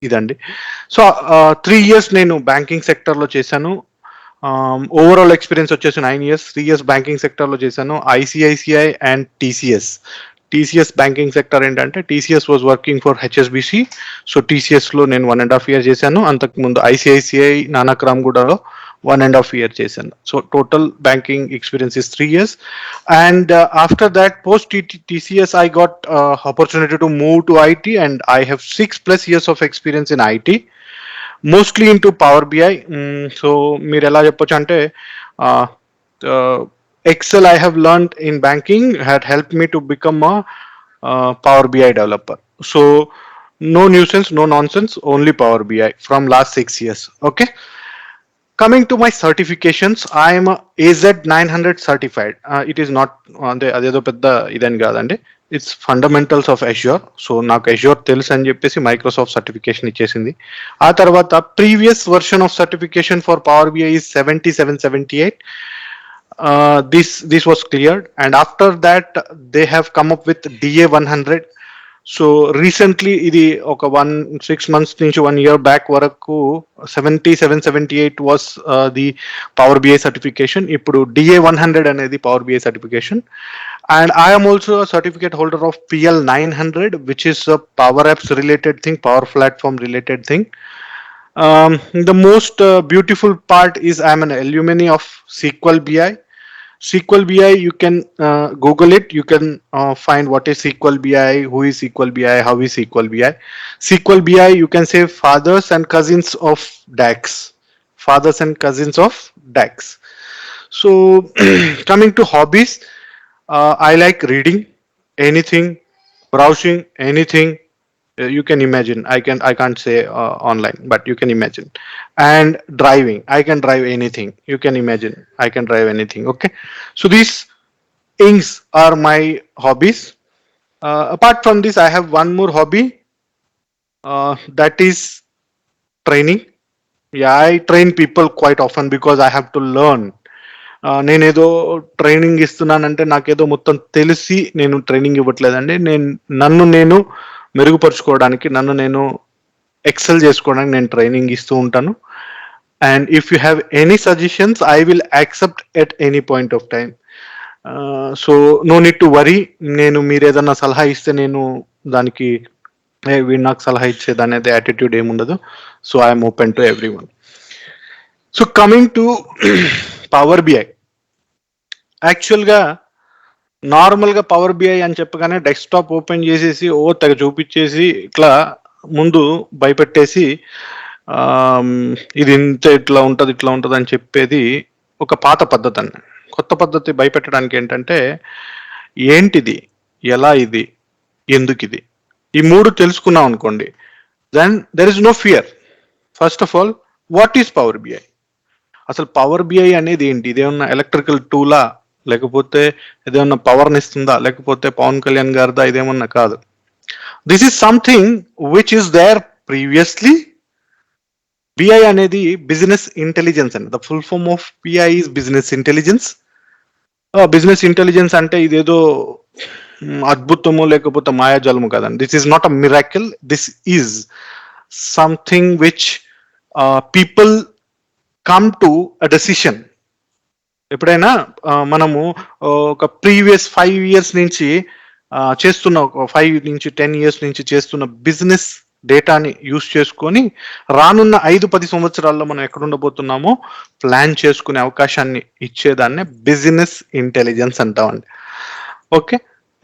ఇదండి. So 3 years నేను banking సెక్టర్‌లో చేశాను. ఓవరాల్ ఎక్స్‌పీరియన్స్ వచ్చేసి 9 ఇయర్స్. 3 ఇయర్స్ బ్యాంకింగ్ సెక్టర్‌లో చేశాను. ICICI and TCS. TCS banking sector ఏంటంటే TCS was working for HSBC. So టీసీఎస్‌లో నేను 1.5 ఇయర్ చేశాను. అంతకుముందు ఐసీఐసీఐ నానక్ రామ్‌గూడలో 1.5 year చేశాను. So total banking experience is 3 years. And after that, post TCS, I got opportunity to move to IT, and I have 6+ years of experience in IT, mostly into Power BI. So మీరు ఎలా చెప్పొచ్చు అంటే Excel I have learned in banking had helped me to become a Power BI developer. So no nuisance, no nonsense, only Power BI from last 6 years. Okay. Coming to my certifications, I am a AZ900 certified. It is not అదేదో పెద్ద ఇదని కాదండి. It's fundamentals of Azure. So నాకు Azure తెలుసు అని చెప్పేసి Microsoft certification ఇచ్చేసింది. ఆ తర్వాత previous version of certification for power BI is 7778. This was cleared, and after that they have come up with DA100. So recently ఇది ఒక 6 months నుంచి 1 year బ్యాక్ వరకు 7778 was the power BI certification. ఇప్పుడు DA100 అనేది power BI certification. And I'm also certificate holder of PL900, which is power apps related thing, power platform related thing. The most beautiful part is I'm an alumni of SQL BI. SQL BI, you can Google it. You can find what is SQL BI, who is SQL BI, how is SQL BI. SQL BI, you can say fathers and cousins of DAX. Fathers and cousins of DAX. So coming to hobbies, I like reading anything, browsing anything. You can imagine. I can't say online, but you can imagine. And driving, I can drive anything. You can imagine, I can drive anything. Okay, so these things are my hobbies. Apart from this, I have one more hobby, that is training. Yeah, I train people quite often because I have to learn. నేనేదో training ఇస్తున్నానంటే నాకేదో మొత్తం తెలిసి నేను training ఇవ్వట్లేదండి. నన్ను నేను మెరుగుపరుచుకోవడానికి, నన్ను నేను ఎక్సెల్ చేసుకోవడానికి నేను ట్రైనింగ్ ఇస్తూ ఉంటాను. And if you have any suggestions, I will accept at any point of time. So no need to worry. మీరు ఏదన్నా సలహా ఇస్తే నేను దానికి వీడు నాకు సలహా ఇచ్చేది అనేది యాటిట్యూడ్ ఏముండదు. So I'm open to everyone. So coming to power BI, యాక్చువల్గా నార్మల్గా పవర్ బిఐ అని చెప్పగానే డెస్క్టాప్ ఓపెన్ చేసేసి తెగ చూపించేసి ఇట్లా ముందు భయపెట్టేసి ఇది ఇంత ఇట్లా ఉంటుంది అని చెప్పేది ఒక పాత పద్ధతి అండి. కొత్త పద్ధతి భయపెట్టడానికి ఏంటంటే ఏంటిది, ఎలా ఇది, ఎందుకు ఇది, ఈ మూడు తెలుసుకున్నాం అనుకోండి, then there is no fear. First of all, what is power BI? అసలు పవర్ బిఐ అనేది ఏంటి? ఇదేమన్నా ఎలక్ట్రికల్ టూలా, లేకపోతే ఇదేమన్నా పవర్ని ఇస్తుందా, లేకపోతే పవన్ కళ్యాణ్ గారిదా? ఇదేమన్నా కాదు. This is something which is there previously. BI అనేది బిజినెస్ ఇంటెలిజెన్స్ అండి. The full form of BI is business intelligence. Business intelligence అంటే ఇదేదో అద్భుతము లేకపోతే మాయాజాలము కాదండి. This is not a miracle. This is something which people come to a decision. ఎప్పుడైనా మనము ఒక ప్రీవియస్ 5 years నుంచి చేస్తున్న, ఒక 5 నుంచి 10 years నుంచి చేస్తున్న బిజినెస్ డేటాని యూస్ చేసుకొని రానున్న 5-10 సంవత్సరాల్లో మనం ఎక్కడ ఉండబోతున్నామో ప్లాన్ చేసుకునే అవకాశాన్ని ఇచ్చేదాన్ని బిజినెస్ ఇంటెలిజెన్స్ అంటామండి. ఓకే,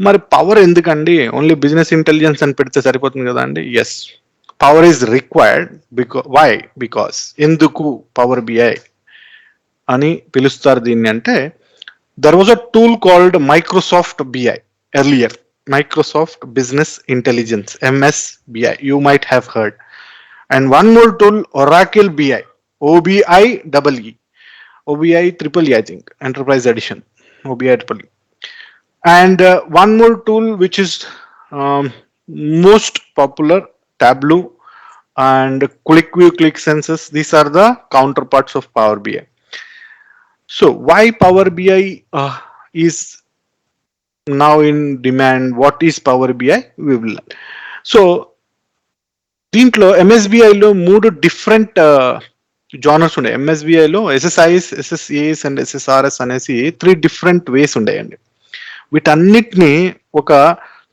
మరి పవర్ ఎందుకండి? ఓన్లీ బిజినెస్ ఇంటెలిజెన్స్ అని పెడితే సరిపోతుంది కదా అండి? Yes, power is required. Why? Because ఎందుకు పవర్ బిఐ అని పిలుస్తారు దీన్ని అంటే, there was a tool called Microsoft BI earlier. Microsoft Business Intelligence, MSBI, you might have heard. And one more tool, Oracle BI, OBI triple E, I think, Enterprise Edition, OBI triple E. And one more tool which is most popular, Tableau and QlikView, ClickSense. These are the counterparts of Power BI. So why Power BI is now in demand? What is Power BI? We will learn. So దీంట్లో ఎంఎస్బిఐలో 3 different genres ఉండే. ఎంఎస్బిఐలో SSIS, ఎస్ఎస్ఏఎస్ and SSRS అనేసి 3 different ways ఉండేయండి. వీటన్నిటిని ఒక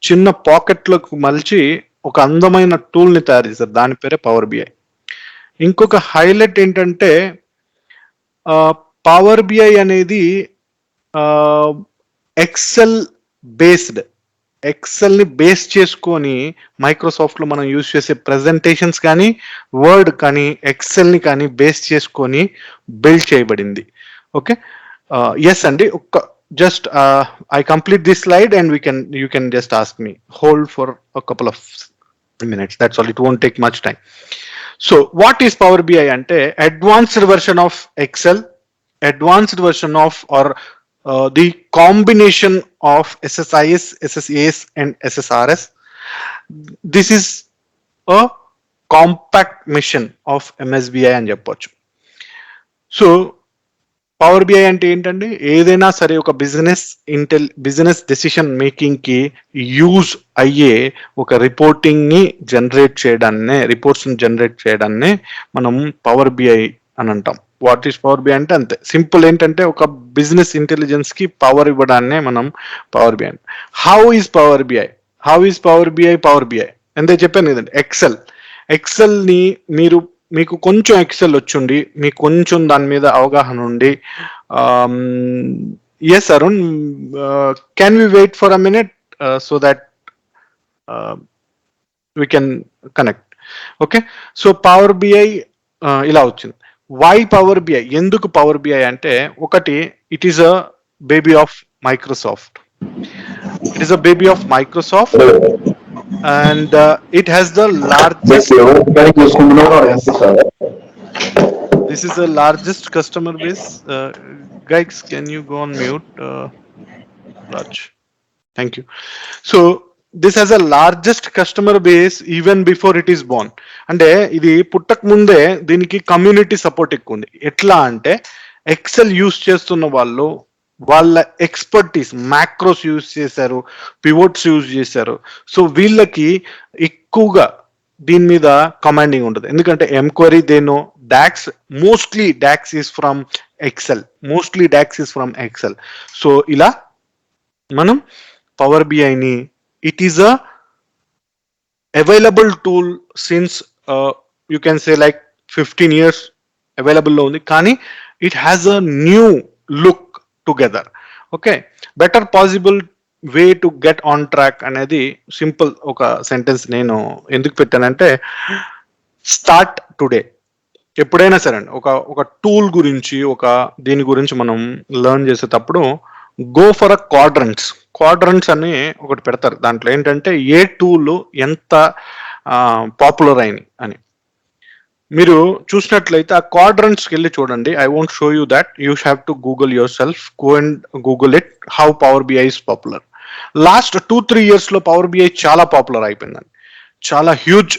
చిన్న పాకెట్లోకి మలిచి ఒక అందమైన టూల్ని తయారు చేశారు. దాని పేరే పవర్ బిఐ. ఇంకొక హైలైట్ ఏంటంటే పవర్ బిఐ అనేది ఎక్సెల్ బేస్డ్, ఎక్సెల్ ని బేస్ చేసుకొని మైక్రోసాఫ్ట్ లో మనం యూజ్ చేసే ప్రెజెంటేషన్స్ కానీ, వర్డ్ కానీ, ఎక్సెల్ ని కానీ బేస్ చేసుకొని బిల్డ్ చేయబడింది. ఓకే, ఎస్ అండి. ఒక్క just I complete this slide and you can just ask me. Hold for a couple of minutes, that's all, it won't take much time. So what is power bi ante advanced version of excel, advanced version of or the combination of ssis, ssas and ssrs. This is a compact mission of msbi అని చెప్పొచ్చు. So power BI అంటే ఏంటండి, ఏదైనా సరే ఒక business decision making కి use అయ్యే ఒక రిపోర్టింగ్ ని జనరేట్ చేయడాన్నే, రిపోర్ట్స్ ని జనరేట్ చేయడాన్నే మనం పవర్ బిఐ అని అంటాం. వాట్ ఈస్ పవర్ బిఐ అంటే అంతే సింపుల్. ఏంటంటే ఒక బిజినెస్ ఇంటెలిజెన్స్ కి పవర్ ఇవ్వడాన్నే మనం power BI. How is power BI? How is power BI? Power BI అంతే చెప్పాను కదండి. ఎక్సెల్ ని మీకు కొంచెం ఎక్సెల్ వచ్చుండి, మీకు కొంచెం దాని మీద అవగాహన ఉండి, yes Arun, can we wait for a minute so that we can connect. Okay, so power BI ఇలా వచ్చింది. Why power BI? ఎందుకు పవర్ బిఐ అంటే, ఒకటి, it is a baby of Microsoft. It is a baby of Microsoft and it has the largest, this is the largest customer base. Guys, can you go on mute? Raj, thank you. So this has a largest customer base even before it is born. అంటే ఇది పుట్టక ముందే దీనికి community support ఎక్కువ ఉంది. ఎట్లా అంటే XL use చేస్తున్న వాళ్ళు వాళ్ళ ఎక్స్పర్టీస్, మ్యాక్రోస్ యూజ్ చేశారు, పివోట్స్ యూజ్ చేశారు. సో వీళ్ళకి ఎక్కువగా దీని మీద కమాండింగ్ ఉంటుంది. ఎందుకంటే enquiry they know, DAX, mostly DAX is from Excel. So ఇలా మనం పవర్ బిఐని, it is a available tool since you can say like 15 years అవైలబుల్లో ఉంది. కానీ it has a new look together. Okay, better possible way to get on track అనేది simple ఒక sentence నేను ఎందుకు పెట్టానంటే, స్టార్ట్ టుడే. ఎప్పుడైనా సరే అండి, ఒక టూల్ గురించి, దీని గురించి మనం లెర్న్ చేసేటప్పుడు గో ఫర్ అ క్వాడ్రంట్స్ అని ఒకటి పెడతారు. దాంట్లో ఏంటంటే ఏ టూల్ ఎంత పాపులర్ అయినాయి అని. మీరు చూసినట్లయితే ఆ క్వాడ్రంట్స్కి వెళ్ళి చూడండి. I won't show you that, you have to Google yourself. Go and Google it, how power BI is popular. Last 2-3 years లో పవర్ బిఐ చాలా పాపులర్ అయిపోయిందండి. చాలా హ్యూజ్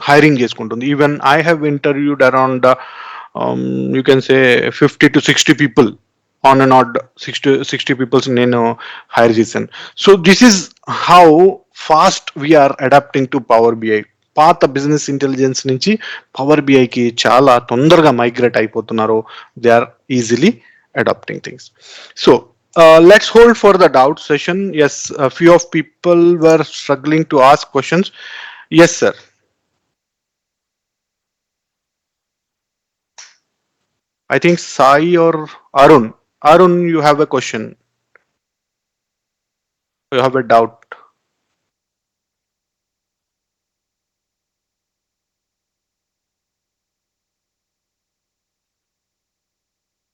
హైరింగ్ చేసుకుంటుంది. Even I have interviewed around you can say 50 to 60 people on and odd. 60 peoples నేను hire చేశాను. So this is how fast we're adapting to power BI. పాత business intelligence నుంచి power బిఐకి చాలా తొందరగా మైగ్రేట్ అయిపోతున్నారు. They are easily adapting things. So let's hold for the doubt session. Yes, a few of people were struggling to ask questions. Yes sir. I think Sai or Arun, you have a question, you have a doubt.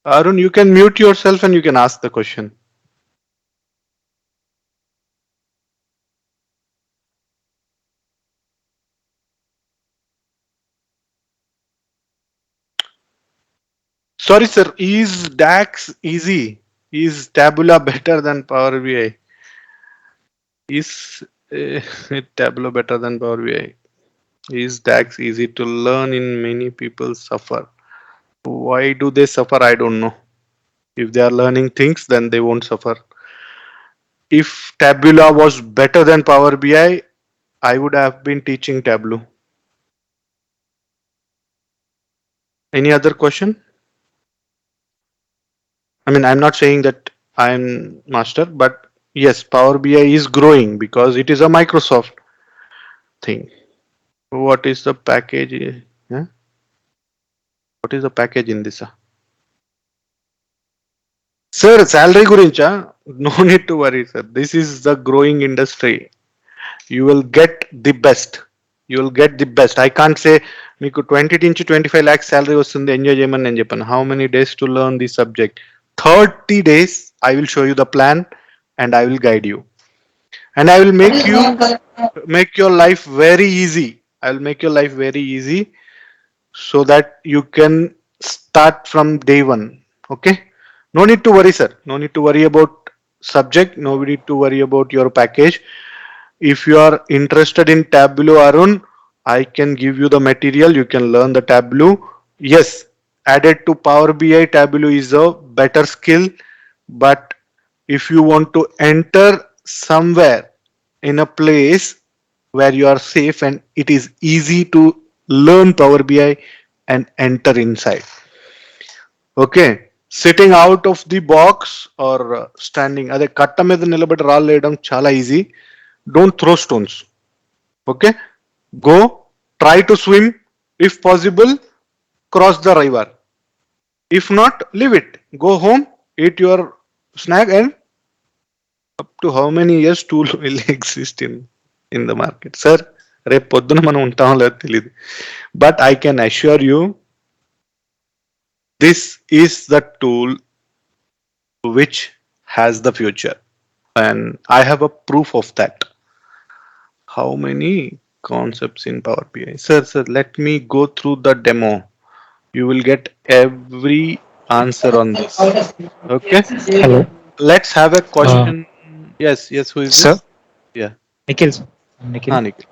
Arun, you can mute yourself and you can ask the question. Sorry sir, is DAX easy? Is Tabula better than Power BI? Is Tableau better than Power BI? Is DAX easy to learn in many people suffer? Why do they suffer? I don't know. If they are learning things, then they won't suffer. If Tabula was better than Power BI, I would have been teaching Tableau. Any other question? I mean, I'm not saying that I'm master, but yes, Power BI is growing because it is a Microsoft thing. What is the package? Yeah? What is the package in this? Sir, salary గురించా? No need to worry, sir. This is the growing industry. You will get the best. You will get the best. I can't say మీకు 20 నుంచి 25 lakhs salary వస్తుంది enjoy చేయమని నేను చెప్పాను. How many days to learn this subject? 30 days. I will show you the plan and I will guide you. And I will make your life very easy. I will make your life very easy so that you can start from day one. Okay? No need to worry, sir. No need to worry about subject. No need to worry about your package. If you are interested in Tableau, Arun, I can give you the material. You can learn the Tableau. Yes, added to Power BI, Tableau is a better skill. But if you want to enter somewhere in a place where you are safe and it is easy to learn Power BI and enter inside. Okay. Sitting out of the box or standing. అదే కట్ట మీద నిలబడి రాళ్ళు వేయడం చాలా easy. Don't throw stones. Okay. Go. Try to swim. If possible, cross the river. If not, leave it. Go home. Eat your snack and up to how many years tool will exist in the market? Sir, రేపు పొద్దున మనం ఉంటామో లేదో తెలియదు. But I can assure you, this is the tool which has the future. And I have a proof of that. How many concepts in Power BI? Sir, let me go through the demo. You will get every answer on this. Okay. Hello. Let's have a question. Yes, who is Sir? this? Yeah. Nikhil. Nikhil. Nikhil.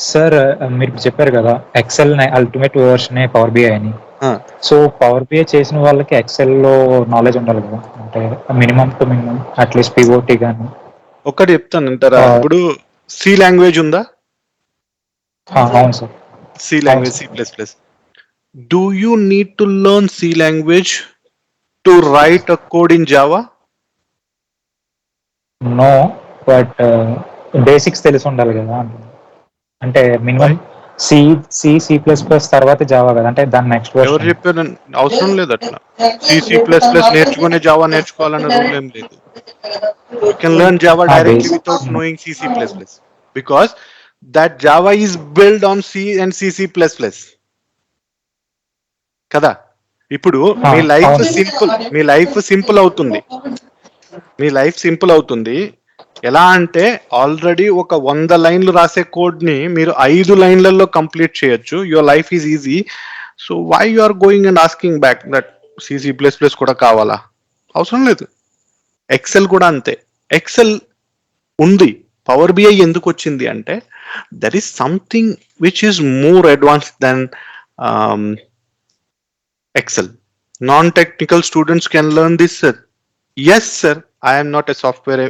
Sir మీరు చెప్పారు కదా Excel ultimate version power BI అని. Huh. So power BI చేసిన వాళ్ళకి Excel లో knowledge ఉండాలి కదా, అంటే minimum to minimum at least pivot గానీ. ఒకటి చెప్తాను అంటారా? ఇప్పుడు సి లాంగ్వేజ్ ఉందా? అవును sir. C language, C++. Do you need to learn C language to write a code in Java? నో, బట్ బేసిక్స్ తెలిసి ఉండాలి కదా, అంటే minimum C C C plus plus తర్వాత జావా కదా, అంటే దాని నెక్స్ట్ ఎవరు వర్షన్. చెప్పారు? అవసరం లేదు అట్లా. C++ నేర్చుకునే జావా నేర్చుకోవాలన్న రూల్ ఏం లేదు. You can learn Java directly without knowing C++, because that Java is built on C and C++. కదా? ఇప్పుడు మీ లైఫ్ సింపుల్ అవుతుంది. మీ లైఫ్ సింపుల్ అవుతుంది ఎలా అంటే, ఆల్రెడీ ఒక 100 లైన్లు రాసే కోడ్ ని మీరు 5 లైన్లలో కంప్లీట్ చేయొచ్చు. Your life is easy. So why you are going and asking back that C++ కూడా కావాలా? అవసరం లేదు. ఎక్సెల్ కూడా అంతే. ఎక్సెల్ ఉంది. పవర్ బిఐ ఎందుకు వచ్చింది అంటే, there is something which is more advance than Excel. Non-technical students can learn this, sir. Yes, sir. I am not a software,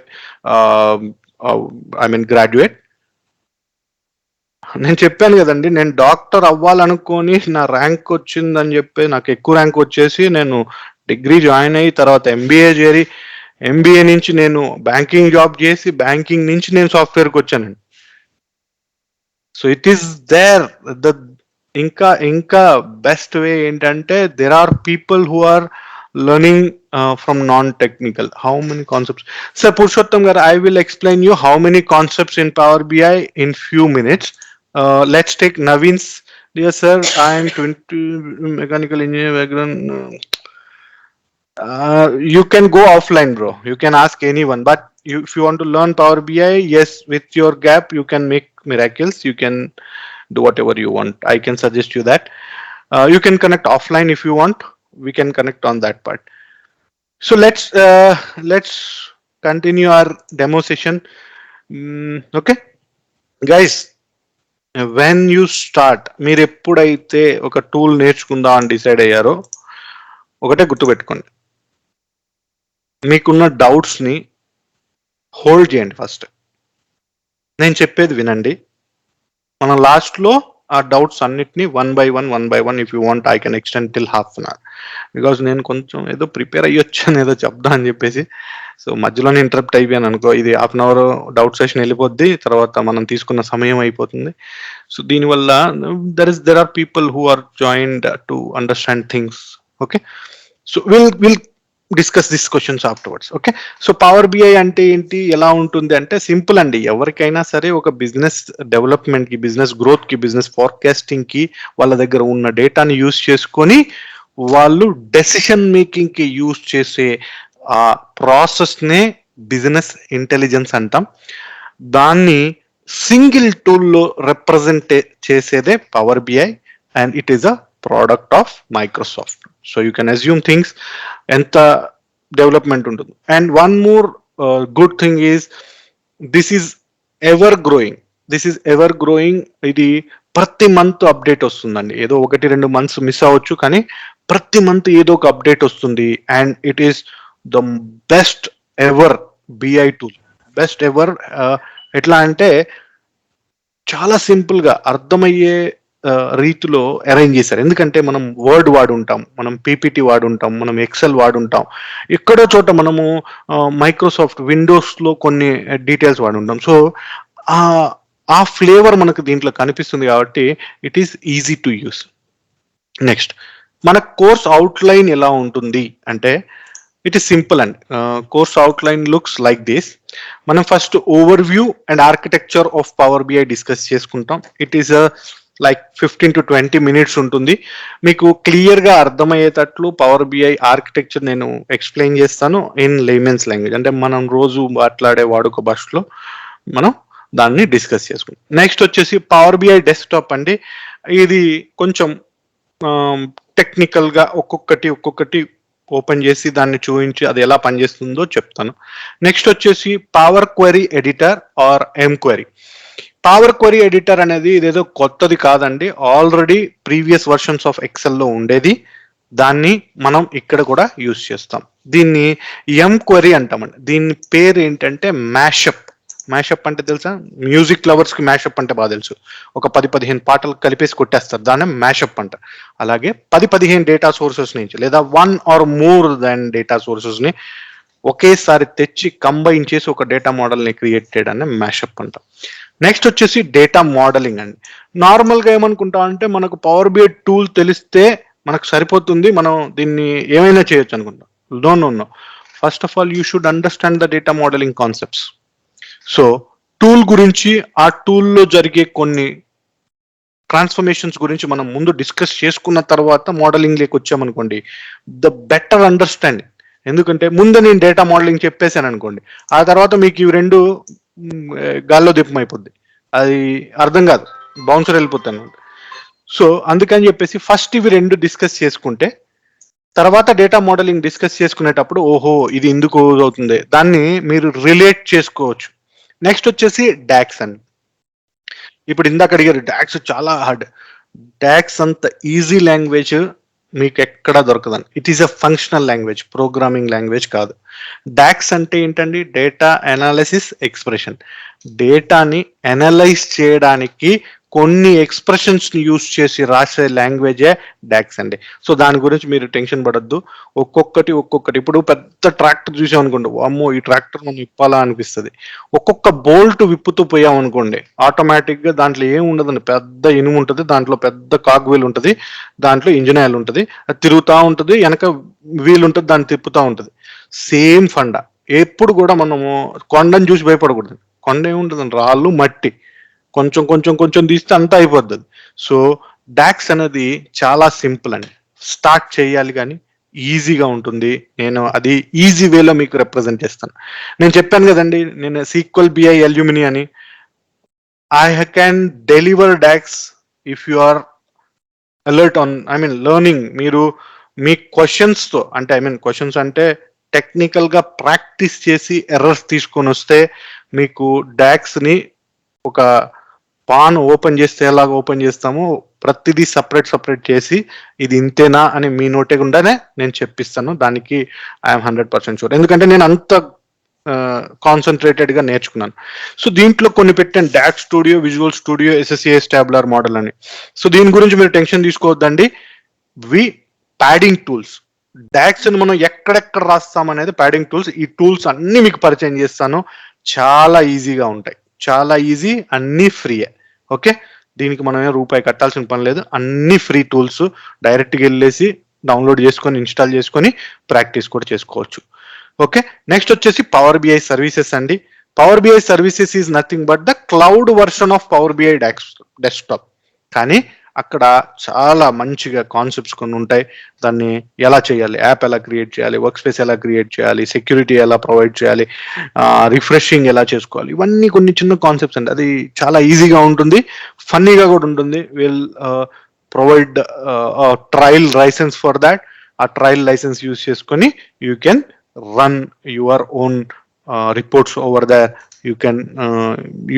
graduate. నేను చెప్పాను కదండి, నేను డాక్టర్ అవ్వాలనుకొని నా ర్యాంక్ వచ్చిందని చెప్పి, నాకు ఎక్కువ ర్యాంక్ వచ్చేసి నేను డిగ్రీ జాయిన్ అయ్యి తర్వాత ఎంబీఏ చేరి, ఎంబీఏ నుంచి నేను బ్యాంకింగ్ జాబ్ చేసి, బ్యాంకింగ్ నుంచి నేను సాఫ్ట్వేర్కి వచ్చానండి. So it is there. ఇంకా బెస్ట్ వే ఏంటంటే, there are people who are learning from non-technical. How many concepts? Sir Purushottam garu, I will explain you how many concepts in Power BI in few minutes. Let's take Naveen's. Dear sir, I am 20 mechanical engineer background. You can go offline, bro. You can ask anyone. But if you want to learn Power BI, yes, with your gap, you can make miracles. You can do whatever you want. I can suggest you that. You can connect offline if you want. We can connect on that part. So let's continue our demo session. Okay, guys. When you start, మీరు ఎప్పుడైతే ఒక tool నేర్చుకుందాం అని decide అయ్యారో, ఒకటే గుర్తుపెట్టుకోండి, మీకున్న doubts ని హోల్డ్ చేయండి. ఫస్ట్ నేను చెప్పేది వినండి. మన లాస్ట్ లో ఆ డౌట్స్ అన్నిటిని one by one if you want I can extend till half an hour, because నేను కొంచెం ఏదో ప్రిపేర్ అయ్యొచ్చు అని ఏదో చెప్దాం అని చెప్పేసి, సో మధ్యలోనే ఇంటరప్ట్ అయిపోయాను అనుకో, ఇది half an hour doubt session వెళ్ళిపోద్ది, తర్వాత మనం తీసుకున్న సమయం అయిపోతుంది. సో దీనివల్ల there are people who are joined to understand things. Okay, so will discuss this questions afterwards. Okay, so power BI అంటే ఏంటి, ఎలా ఉంటుంది అంటే సింపుల్ అండి. ఎవరికైనా సరే ఒక బిజినెస్ డెవలప్మెంట్ కి, బిజినెస్ గ్రోత్ కి, బిజినెస్ ఫోర్కాస్టింగ్ కి వాళ్ళ దగ్గర ఉన్న డేటాని యూజ్ చేసుకొని వాళ్ళు డెసిషన్ మేకింగ్ కి యూజ్ చేసే ఆ ప్రాసెస్ నే బిజినెస్ ఇంటెలిజెన్స్ అంటాం. దాన్ని సింగిల్ టూల్లో రిప్రజెంట్ చేసేదే power BI, and it is a product of Microsoft. So you can assume things ఎంత డెవలప్మెంట్ ఉంటుంది. And one more good thing is this is ever growing. ఇది ప్రతి మంత్ అప్డేట్ వస్తుందండి. ఏదో 1-2 మంత్స్ మిస్ అవ్వచ్చు, కానీ ప్రతి మంత్ ఏదో ఒక అప్డేట్ వస్తుంది. And it is the best ever BI tool, best ever. ఎట్లా అంటే చాలా సింపుల్ గా అర్థమయ్యే రీతిలో అరేంజ్ చేశారు. ఎందుకంటే మనం వర్డ్ వాడుంటాం, మనం పీపీటీ వాడుంటాం, మనం ఎక్సెల్ వాడుంటాం, ఎక్కడో చోట మనము మైక్రోసాఫ్ట్ విండోస్ లో కొన్ని డీటెయిల్స్ వాడుంటాం. సో ఆ ఫ్లేవర్ మనకు దీంట్లో కనిపిస్తుంది కాబట్టి it is easy to use. Next, మన కోర్స్ అవుట్లైన్ ఎలా ఉంటుంది అంటే it is simple and course outline looks like this. మనం first overview and architecture of power BI discuss చేసుకుంటాం. It is like 15 to 20 minutes ఉంటుంది. మీకు clear గా అర్థమయ్యేటట్లు పవర్ బిఐ ఆర్కిటెక్చర్ నేను ఎక్స్ప్లెయిన్ చేస్తాను ఇన్ లేమెన్స్ లాంగ్వేజ్, అంటే మనం రోజు మాట్లాడే వాడుక భాషలో మనం దాన్ని డిస్కస్ చేసుకుంటాం. నెక్స్ట్ వచ్చేసి పవర్ బిఐ డెస్క్టాప్ అండి. ఇది కొంచెం టెక్నికల్ గా ఒక్కొక్కటి ఓపెన్ చేసి దాన్ని చూపించి అది ఎలా పనిచేస్తుందో చెప్తాను. నెక్స్ట్ వచ్చేసి power query editor or M query. Power query editor అనేది ఇదేదో కొత్తది కాదండి, already previous versions of Excel లో ఉండేది. దాన్ని మనం ఇక్కడ కూడా యూజ్ చేస్తాం. దీన్ని ఎం క్వెరీ అంటామండి. దీని పేరు ఏంటంటే మ్యాషప్. మ్యాషప్ అంటే తెలుసా? మ్యూజిక్ లవర్స్ కి మ్యాషప్ అంటే బాగా తెలుసు. ఒక 10-15 పాటలు కలిపేసి కొట్టేస్తారు, దాన్ని మ్యాషప్ అంట. అలాగే 10-15 డేటా సోర్సెస్ నుంచి లేదా 1 or more than data sources ని ఒకేసారి తెచ్చి కంబైన్ చేసి ఒక డేటా మోడల్ ని క్రియేట్ చేయడాన్ని మ్యాషప్ అంట. నెక్స్ట్ వచ్చేసి డేటా మోడలింగ్ అండి. నార్మల్ గా ఏమనుకుంటాం అంటే మనకు పవర్ బిఐ టూల్ తెలిస్తే మనకు సరిపోతుంది, మనం దీన్ని ఏమైనా చేయొచ్చు అనుకుంటాం. No. First of all you should understand the data modelling concepts. So tool గురించి, ఆ టూల్లో జరిగే కొన్ని ట్రాన్స్ఫర్మేషన్స్ గురించి మనం ముందు డిస్కస్ చేసుకున్న తర్వాత మోడలింగ్ లేక వచ్చామనుకోండి, ద బెటర్ అండర్స్టాండింగ్. ఎందుకంటే ముందు నేను డేటా మోడలింగ్ చెప్పేశాను అనుకోండి, ఆ తర్వాత మీకు ఇవి రెండు గాల్లో దీపం అయిపోద్ది, అది అర్థం కాదు, బౌన్సర్ వెళ్ళిపోతాను. సో అందుకని చెప్పేసి ఫస్ట్ ఇవి రెండు డిస్కస్ చేసుకుంటే తర్వాత డేటా మోడలింగ్ డిస్కస్ చేసుకునేటప్పుడు ఓహో ఇది ఎందుకు అవుతుంది దాన్ని మీరు రిలేట్ చేసుకోవచ్చు. నెక్స్ట్ వచ్చేసి డాక్స్ అండి. ఇప్పుడు ఇందాక అడిగారు డాక్స్ చాలా హార్డ్. డాక్స్ అంత ఈజీ లాంగ్వేజ్ మీకు ఎక్కడా దొరకదండి. It is a functional language, programming language కాదు. డాక్స్ అంటే ఏంటండి? Data analysis expression. డేటాని అనలైజ్ చేయడానికి కొన్ని ఎక్స్ప్రెషన్స్ ని యూజ్ చేసి రాసే లాంగ్వేజే డాక్స్ అండి. సో దాని గురించి మీరు టెన్షన్ పడద్దు. ఒక్కొక్కటి ఇప్పుడు పెద్ద ట్రాక్టర్ చూసాం అనుకోండి, అమ్మో ఈ ట్రాక్టర్ మనం ఇప్పాలా అనిపిస్తుంది. ఒక్కొక్క బోల్ట్ విప్పుతూ పోయాం అనుకోండి, ఆటోమేటిక్ గా దాంట్లో ఏం ఉండదండి, పెద్ద ఇనుము ఉంటుంది, దాంట్లో పెద్ద కాగ్వీల్ ఉంటుంది, దాంట్లో ఇంజిన్ ఆయిల్ ఉంటుంది, అది తిరుగుతూ ఉంటుంది, వెనక వీల్ ఉంటుంది, దాన్ని తిప్పుతూ ఉంటుంది. సేమ్ ఫండా. ఎప్పుడు కూడా మనము కొండను చూసి భయపడకూడదు. కొండ ఏముంటుందండి, రాళ్ళు మట్టి, కొంచెం తీస్తే అంతా అయిపోద్ది. సో డాక్స్ అనేది చాలా సింపుల్ అండి, స్టార్ట్ చేయాలి కానీ ఈజీగా ఉంటుంది. నేను అది ఈజీ వేలో మీకు రిప్రజెంట్ చేస్తాను. నేను చెప్పాను కదండి, నేను సీక్వెల్ బిఐ అల్యూమిని అని. I can deliver docs if you are alert on learning. మీరు మీ క్వశ్చన్స్ తో, క్వశ్చన్స్ అంటే టెక్నికల్ గా ప్రాక్టీస్ చేసి ఎర్రర్స్ తీసుకొని వస్తే మీకు డాక్స్ ని ఒక పాన్ ఓపెన్ చేస్తే ఎలాగ ఓపెన్ చేస్తామో ప్రతిదీ సపరేట్ చేసి ఇది ఇంతేనా అని మీ నోటే గుండానే నేను చెప్పిస్తాను. దానికి ఐఎమ్ 100% షూర్. ఎందుకంటే నేను అంత కాన్సన్ట్రేటెడ్ గా నేర్చుకున్నాను. సో దీంట్లో కొన్ని పెట్టాను, DAX studio, visual studio, SSAS tabular model అని. సో దీని గురించి మీరు టెన్షన్ తీసుకోవద్దండి. వి ప్యాడింగ్ టూల్స్, డాక్స్ ని మనం ఎక్కడెక్కడ రాస్తాం అనేది ప్యాడింగ్ టూల్స్. ఈ టూల్స్ అన్ని మీకు పరిచయం చేస్తాను, చాలా ఈజీగా ఉంటాయి, చాలా ఈజీ, అన్ని ఫ్రీయే. ఓకే, దీనికి మనం ఏం రూపాయి కట్టాల్సిన పని లేదు, అన్ని ఫ్రీ టూల్స్. డైరెక్ట్గా వెళ్ళేసి డౌన్లోడ్ చేసుకొని ఇన్స్టాల్ చేసుకొని ప్రాక్టీస్ కూడా చేసుకోవచ్చు. ఓకే, నెక్స్ట్ వచ్చేసి పవర్ బిఐ సర్వీసెస్ అండి. Power BI services is nothing but the cloud version of power BI desktop. కానీ అక్కడ చాలా మంచిగా కాన్సెప్ట్స్ కొన్ని ఉంటాయి. దాన్ని ఎలా చేయాలి, యాప్ ఎలా క్రియేట్ చేయాలి, వర్క్ స్పేస్ ఎలా క్రియేట్ చేయాలి, సెక్యూరిటీ ఎలా ప్రొవైడ్ చేయాలి, రిఫ్రెషింగ్ ఎలా చేసుకోవాలి, ఇవన్నీ కొన్ని చిన్న కాన్సెప్ట్స్ అండి. అది చాలా ఈజీగా ఉంటుంది, ఫన్నీగా కూడా ఉంటుంది. Will provide trial licence for that. ఆ ట్రయల్ లైసెన్స్ యూజ్ చేసుకొని you can run your own reports over there. You can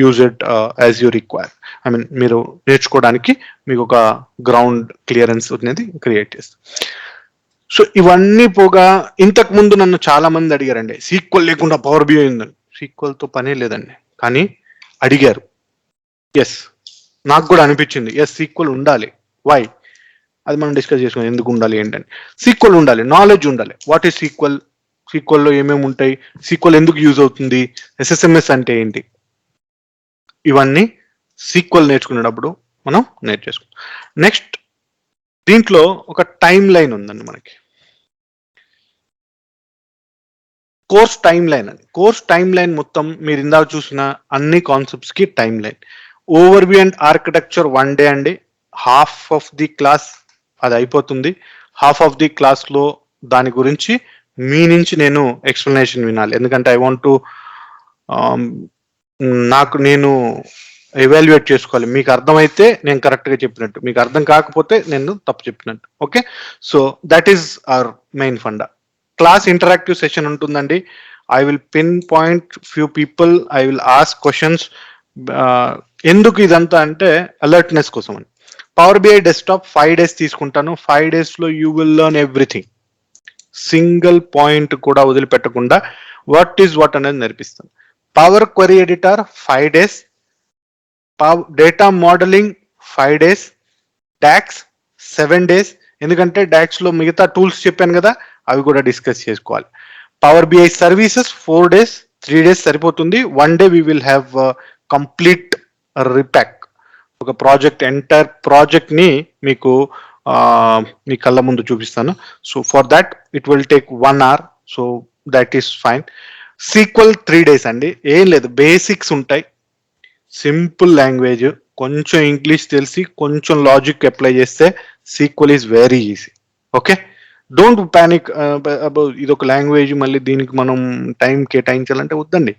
use it as you require. I mean మీరు నేర్చుకోవడానికి మీకు ఒక గ్రౌండ్ క్లియరెన్స్ అనేది క్రియేట్ చేస్తుంది. సో ఇవన్నీ పోగా ఇంతకు ముందు నన్ను చాలా మంది అడిగారండి, సీక్వెల్ లేకుండా పవర్ బిఐ ఉందని. సీక్వెల్తో పనే లేదండి, కానీ అడిగారు. ఎస్, నాకు కూడా అనిపించింది, ఎస్ సీక్వెల్ ఉండాలి. వై? అది మనం డిస్కస్ చేసుకున్నాం, ఎందుకు ఉండాలి ఏంటని. సీక్వెల్ ఉండాలి, నాలెడ్జ్ ఉండాలి. వాట్ ఈస్ సీక్వెల్, సీక్వెల్లో ఏమేమి ఉంటాయి, సీక్వెల్ ఎందుకు యూజ్ అవుతుంది, ఎస్ఎస్ఎంఎస్ అంటే ఏంటి, ఇవన్నీ సీక్వెల్ నేర్చుకునేటప్పుడు మనం నేర్చేసుకుంటాం. నెక్స్ట్ దీంట్లో ఒక టైం లైన్ ఉందండి మనకి, కోర్స్ టైం లైన్ అని. కోర్స్ టైం లైన్ మొత్తం మీరు ఇందాక చూసిన అన్ని కాన్సెప్ట్స్ కి time line. Over view and architecture 1 day అండి, హాఫ్ ఆఫ్ ది క్లాస్ అది అయిపోతుంది. హాఫ్ ఆఫ్ ది క్లాస్ లో దాని గురించి మీ నుంచి నేను ఎక్స్ప్లెనేషన్ వినాలి, ఎందుకంటే ఐ వాంట్ టు నాకు నేను ఎవాల్యుయేట్ చేసుకోవాలి. మీకు అర్థమైతే నేను కరెక్ట్గా చెప్పినట్టు, మీకు అర్థం కాకపోతే నేను తప్పు చెప్పినట్టు. Okay, so that is our main funda. Class interactive session ఉంటుందండి. I will pinpoint few people, I will ask questions. ఎందుకు ఇదంతా అంటే అలర్ట్నెస్ కోసం అండి. పవర్ బిఐ డెస్క్టాప్ 5 days తీసుకుంటాను. 5 days లో you will learn everything, single point కూడా వదిలిపెట్టకుండా వాట్ ఈజ్ వాట్ అనేది నేర్పిస్తాను. Power query editor 5 days, data modelling 5 days, DAX 7 days. ఎందుకంటే డాక్స్ లో మిగతా టూల్స్ చెప్పాను కదా, అవి కూడా డిస్కస్ చేసుకోవాలి. Power BI services 4 days, 3 days సరిపోతుంది. 1 day we will have complete రిప్యాక్. ఒక ప్రాజెక్ట్, ఎంటైర్ ప్రాజెక్ట్ ని మీకు మీ కళ్ళ ముందు చూపిస్తాను. So for that it will take 1 hour, so that is fine. Sequel 3 days అండి, ఏం లేదు, బేసిక్స్ ఉంటాయి, సింపుల్ లాంగ్వేజ్, కొంచెం ఇంగ్లీష్ తెలిసి కొంచెం లాజిక్ అప్లై చేస్తే sequel is very easy. Okay, don't panic about ఇది ఒక లాంగ్వేజ్ మళ్ళీ దీనికి మనం టైం కేటాయించాలంటే వద్దండి.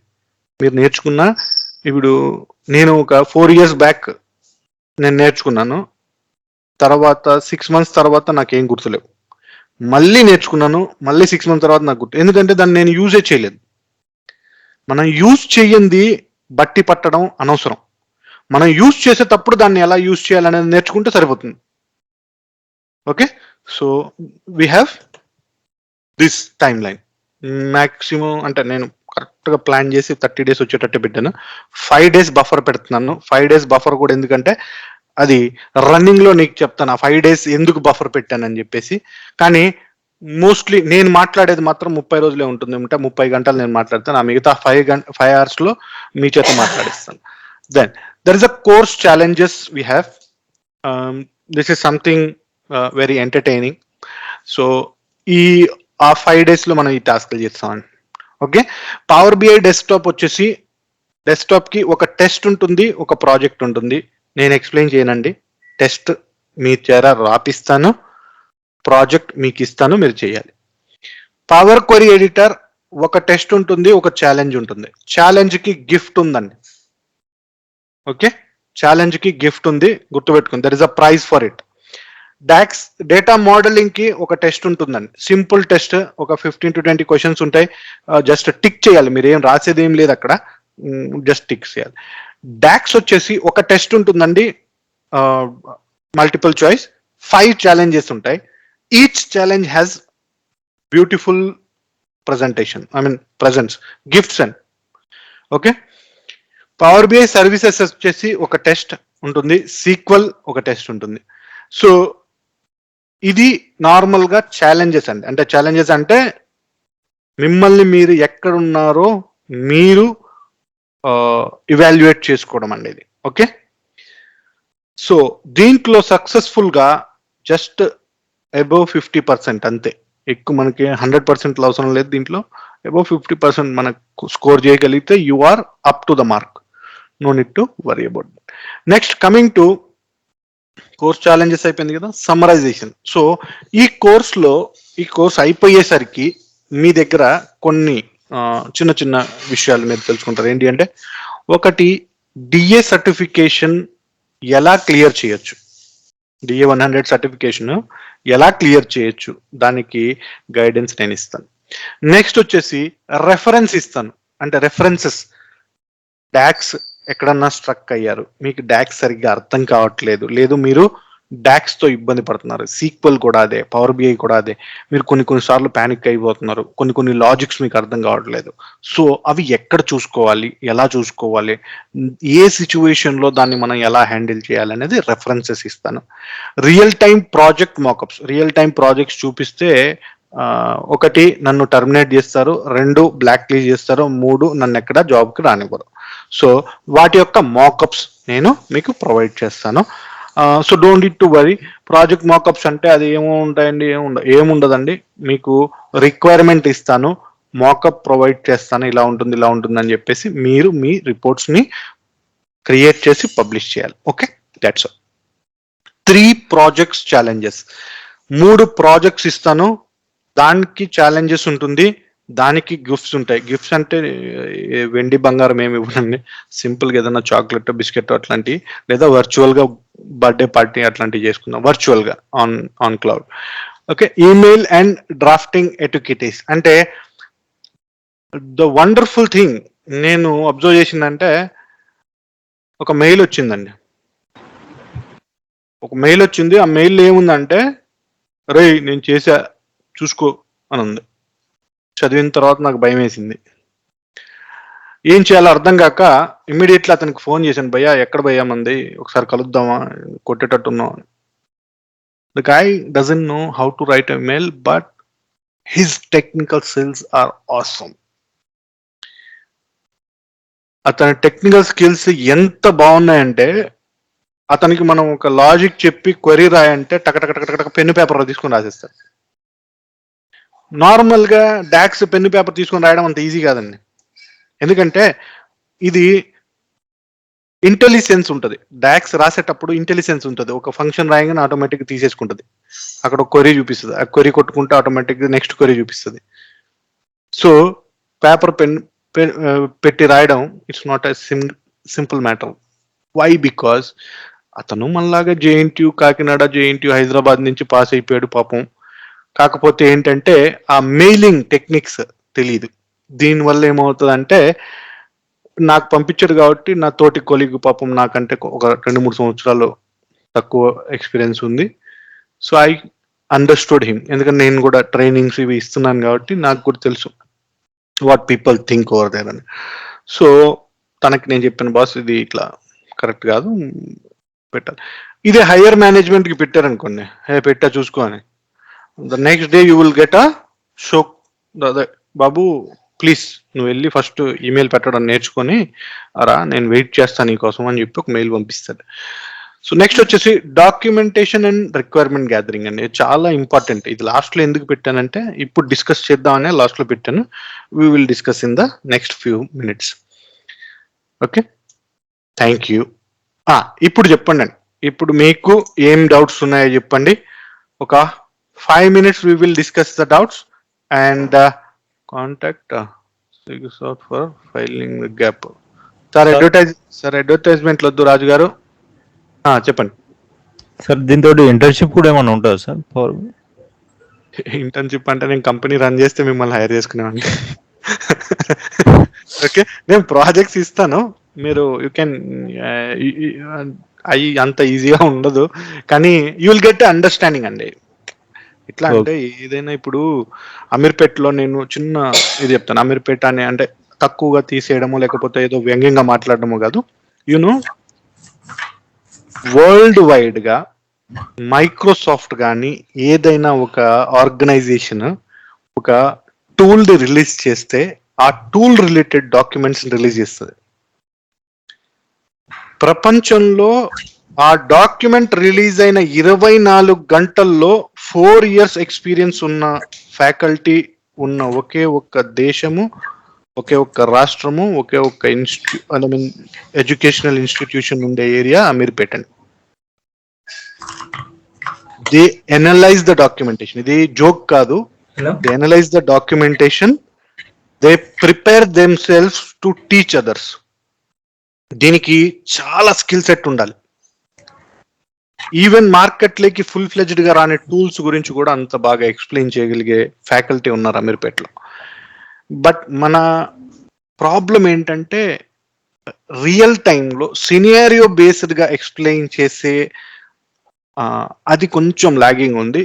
మీరు నేర్చుకున్న, ఇప్పుడు నేను ఒక 4 years బ్యాక్ నేను నేర్చుకున్నాను, తర్వాత 6 months తర్వాత నాకేం గుర్తులేవు. మళ్ళీ నేర్చుకున్నాను, మళ్ళీ 6 months తర్వాత నాకు గుర్తు, ఎందుకంటే దాన్ని నేను యూజే చేయలేదు. మనం యూజ్ చేయండి బట్టి పట్టడం అనవసరం, మనం యూజ్ చేసేటప్పుడు దాన్ని ఎలా యూజ్ చేయాలనేది నేర్చుకుంటే సరిపోతుంది. Okay, so we have this time line. Maximum అంటే నేను కరెక్ట్గా ప్లాన్ చేసి 30 days వచ్చేటట్టు పెట్టాను. 5 days బఫర్ పెడుతున్నాను. 5 days బఫర్ కూడా ఎందుకంటే అది రన్నింగ్ లో నీకు చెప్తాను, ఆ 5 days ఎందుకు బఫర్ పెట్టానని చెప్పేసి. కానీ మోస్ట్లీ నేను మాట్లాడేది మాత్రం 30 రోజులే ఉంటుంది, అంటే 30 గంటలు నేను మాట్లాడతాను. ఆ మిగతా 5 hours లో మీ చేత మాట్లాడిస్తాను. Then there is a course challenges we have. This is something very entertaining. So ఆ 5 days లో మనం ఈ టాస్క్లు చేస్తామండి. ఓకే, పవర్ బిఐ డెస్క్టాప్ వచ్చేసి, డెస్క్టాప్ కి ఒక టెస్ట్ ఉంటుంది, ఒక ప్రాజెక్ట్ ఉంటుంది. నేను ఎక్స్ప్లెయిన్ చేయనండి, టెస్ట్ మీ చేర రాపిస్తాను, ప్రాజెక్ట్ మీకు ఇస్తాను, మీరు చేయాలి. పవర్ క్వరీ ఎడిటర్ ఒక టెస్ట్ ఉంటుంది, ఒక ఛాలెంజ్ ఉంటుంది. ఛాలెంజ్ కి గిఫ్ట్ ఉందండి. ఓకే, ఛాలెంజ్ కి గిఫ్ట్ ఉంది, గుర్తుపెట్టుకుంది, there is a prize for it. DAX data modelling కి ఒక టెస్ట్ ఉంటుందండి, సింపుల్ టెస్ట్, ఒక 15 to 20 క్వశ్చన్స్ ఉంటాయి. జస్ట్ టిక్ చేయాలి, మీరు ఏం రాసేది ఏం లేదు అక్కడ, జస్ట్ టిక్ చేయాలి. డాక్స్ వచ్చేసి ఒక టెస్ట్ ఉంటుందండి, మల్టిపుల్ చాయిస్, 5 challenges ఉంటాయి. Each challenge has beautiful presentation, I mean presents, gifts and okay. Power BI services వచ్చేసి ఒక టెస్ట్ ఉంటుంది, సీక్వెల్ ఒక టెస్ట్ ఉంటుంది. సో ఇది నార్మల్ గా ఛాలెంజెస్ అండి. అంటే ఛాలెంజెస్ అంటే మిమ్మల్ని మీరు ఎక్కడ ఉన్నారో మీరు ఇవాల్యుయేట్ చేసుకోవడం అండి ఇది. ఓకే. సో దీంట్లో సక్సెస్ఫుల్ గా జస్ట్ అబౌవ్ 50% అంతే. ఎక్కువ మనకి 100% అవసరం లేదు. దీంట్లో అబౌవ్ 50% మనకు స్కోర్ చేయగలిగితే you are up to the mark. No need to worry about. Next coming to course challenges అయిపోయింది కదా, సమ్మరైజేషన్. సో ఈ కోర్స్ అయిపోయేసరికి మీ దగ్గర కొన్ని చిన్న చిన్న విషయాలు మీరు తెలుసుకుంటారు. ఏంటి అంటే, ఒకటి డిఏ సర్టిఫికేషన్ ఎలా క్లియర్ చేయొచ్చు, డిఏ 100 సర్టిఫికేషన్ ఎలా క్లియర్ చేయొచ్చు, దానికి గైడెన్స్ నేను ఇస్తాను. నెక్స్ట్ వచ్చేసి రెఫరెన్స్ ఇస్తాను. అంటే రెఫరెన్సెస్, డాక్స్ ఎక్కడన్నా స్ట్రక్ అయ్యారు, మీకు డాక్స్ సరిగ్గా అర్థం కావట్లేదు, లేదు మీరు డాక్స్ తో ఇబ్బంది పడుతున్నారు, సీక్వెల్ కూడా అదే, పవర్ బిఐ కూడా అదే, మీరు కొన్ని సార్లు ప్యానిక్ అయిపోతున్నారు, కొన్ని లాజిక్స్ మీకు అర్థం కావట్లేదు. సో అవి ఎక్కడ చూసుకోవాలి, ఎలా చూసుకోవాలి, ఏ సిచ్యువేషన్ లో దాన్ని మనం ఎలా హ్యాండిల్ చేయాలి అనేది రెఫరెన్సెస్ ఇస్తాను. Real time project mockups, real time projects చూపిస్తే ఒకటి నన్ను టర్మినేట్ చేస్తారు, 2 బ్లాక్ లిస్ట్ చేస్తారు, 3 నన్ను ఎక్కడ జాబ్కి రానివ్వరు. సో వాటి యొక్క మాకప్స్ నేను మీకు ప్రొవైడ్ చేస్తాను. So don't need to worry. Project mockups అంటే అది ఏముంటాయండి, ఏముండదండి. మీకు రిక్వైర్మెంట్ ఇస్తాను, మాకప్ ప్రొవైడ్ చేస్తాను, ఇలా ఉంటుంది అని చెప్పేసి మీరు మీ రిపోర్ట్స్ ని క్రియేట్ చేసి పబ్లిష్ చేయాలి. Okay, that's all. 3 projects challenges, 3 projects ఇస్తాను, దానికి ఛాలెంజెస్ ఉంటుంది, దానికి గిఫ్ట్స్ ఉంటాయి. గిఫ్ట్స్ అంటే వెండి బంగారం ఏమి ఇవ్వనండి, సింపుల్గా ఏదైనా చాక్లెట్ బిస్కెట్ అట్లాంటివి, లేదా వర్చువల్ గా బర్త్డే పార్టీ అట్లాంటివి చేసుకుందాం వర్చువల్ గా on cloud. Okay. Email and drafting etiquettes అంటే ద వండర్ఫుల్ థింగ్ నేను అబ్జర్వ్ చేసిందంటే, ఒక మెయిల్ వచ్చిందండి, ఆ మెయిల్ ఏముందంటే, రే నేను చేసా చూసుకో అని ఉంది. చదివిన తర్వాత నాకు భయం వేసింది, ఏం చేయాలో అర్థం కాక ఇమ్మీడియట్లీ అతనికి ఫోన్ చేశాను, భయ్యా ఎక్కడ భయ్యా మంది, ఒకసారి కలుద్దామా, కొట్టేటట్టున్నాం. The guy doesn't know how to write a mail, but his technical skills are awesome. అతని టెక్నికల్ స్కిల్స్ ఎంత బాగున్నాయంటే, అతనికి మనం ఒక లాజిక్ చెప్పి క్వెరీ రాయంటే టక పెన్ను పేపర్ తీసుకొని రాసేస్తారు. నార్మల్ గా డాక్స్ పెన్ను పేపర్ తీసుకొని రాయడం అంత ఈజీ కాదండి. ఎందుకంటే ఇది ఇంటెలిజెన్స్ ఉంటుంది, డాక్స్ రాసేటప్పుడు ఇంటెలిజెన్స్ ఉంటుంది. ఒక ఫంక్షన్ రాయగానే ఆటోమేటిక్ తీసేసుకుంటుంది, అక్కడ ఒక క్వెరీ చూపిస్తుంది, ఆ క్వెరీ కొట్టుకుంటే ఆటోమేటిక్ నెక్స్ట్ క్వెరీ చూపిస్తుంది. సో పేపర్ పెన్ పెట్టి రాయడం it's not a simple matter. Why? Because అతను మనలాగా జేఎన్టీయూ కాకినాడ, జేఎన్టీయూ హైదరాబాద్ నుంచి పాస్ అయిపోయాడు పాపం. కాకపోతే ఏంటంటే ఆ మెయిలింగ్ టెక్నిక్స్ తెలియదు. దీనివల్ల ఏమవుతుందంటే, నాకు పంపించాడు కాబట్టి నా తోటి కొలీగ్ పాపం నాకంటే ఒక 2-3 సంవత్సరాలు తక్కువ ఎక్స్పీరియన్స్ ఉంది. సో ఐ అండర్స్టూడ్ హిమ్, ఎందుకంటే నేను కూడా ట్రైనింగ్స్ ఇవి ఇస్తున్నాను కాబట్టి నాకు కూడా తెలుసు what people think over there అని. సో తనకి నేను చెప్పాను, బాస్ ఇది ఇట్లా కరెక్ట్ కాదు, పెట్టాలి. ఇదే హయ్యర్ మేనేజ్మెంట్ కి పెట్టారనుకోండి, పెట్టా చూసుకో అని, the next day you will get a show, Babu please నువ్వు వెళ్ళి ఫస్ట్ ఈమెయిల్ పెట్టడం నేర్చుకొని రా, నేను వెయిట్ చేస్తాను నీకోసం అని చెప్పి ఒక మెయిల్ పంపిస్తాడు. సో నెక్స్ట్ వచ్చేసి డాక్యుమెంటేషన్ అండ్ రిక్వైర్మెంట్ గ్యాదరింగ్ అండి, చాలా ఇంపార్టెంట్. ఇది లాస్ట్ లో ఎందుకు పెట్టానంటే, ఇప్పుడు డిస్కస్ చేద్దామనే లాస్ట్ లో పెట్టాను. We will discuss in the next few minutes. Okay, thank you. ఇప్పుడు చెప్పండి అండి, ఇప్పుడు మీకు ఏం డౌట్స్ ఉన్నాయో చెప్పండి. ఒక 5 minutes we will discuss the doubts and contact for filing the gap. Sir advertisement వద్దు రాజు గారు, చెప్పండి సార్. దీంతో ఇంటర్న్షిప్ కూడా ఏమైనా ఉంటుందా సార్? ఇంటర్న్షిప్ అంటే నేను కంపెనీ రన్ చేస్తే మిమ్మల్ని హైర్ చేసుకునేవాడిని. ఓకే, నేను ప్రాజెక్ట్స్ ఇస్తాను, మీరు యూ కెన్, అవి అంత ఈజీగా ఉండదు, కానీ యూ విల్ గెట్ అండర్స్టాండింగ్ అండి. ఎట్లా అంటే ఏదైనా ఇప్పుడు అమీర్పేటలో నేను చిన్న ఇది చెప్తాను. అమీర్పేట అని అంటే తక్కువగా తీసేయడము లేకపోతే ఏదో వ్యంగ్యంగా మాట్లాడడము కాదు. యూనో వరల్డ్ వైడ్ గా మైక్రోసాఫ్ట్ కానీ ఏదైనా ఒక ఆర్గనైజేషన్ ఒక టూల్ రిలీజ్ చేస్తే ఆ టూల్ రిలేటెడ్ డాక్యుమెంట్స్ రిలీజ్ చేస్తుంది. ప్రపంచంలో ఆ డాక్యుమెంట్ రిలీజ్ అయిన 24 గంటల్లో 4 years ఎక్స్పీరియన్స్ ఉన్న ఫ్యాకల్టీ ఉన్న ఒకే ఒక్క దేశము, ఒకే ఒక్క రాష్ట్రము, ఒకే ఒక్క ఎడ్యుకేషనల్ ఇన్స్టిట్యూషన్ ఉండే area Ameerpet. They analyse the documentation. ఇది జోక్ కాదు. They analyse the documentation. They prepare them self to teach others. దీనికి చాలా స్కిల్ సెట్ ఉండాలి. ఈవెన్ మార్కెట్లోకి ఫుల్ ఫ్లెజ్డ్ గా రాని టూల్స్ గురించి కూడా అంత బాగా ఎక్స్ప్లెయిన్ చేయగలిగే ఫ్యాకల్టీ ఉన్నారు అమీర్పేటలో. బట్ మన ప్రాబ్లం ఏంటంటే రియల్ టైంలో సినారియో బేస్డ్ గా ఎక్స్ప్లెయిన్ చేసే అది కొంచెం లాగింగ్ ఉంది.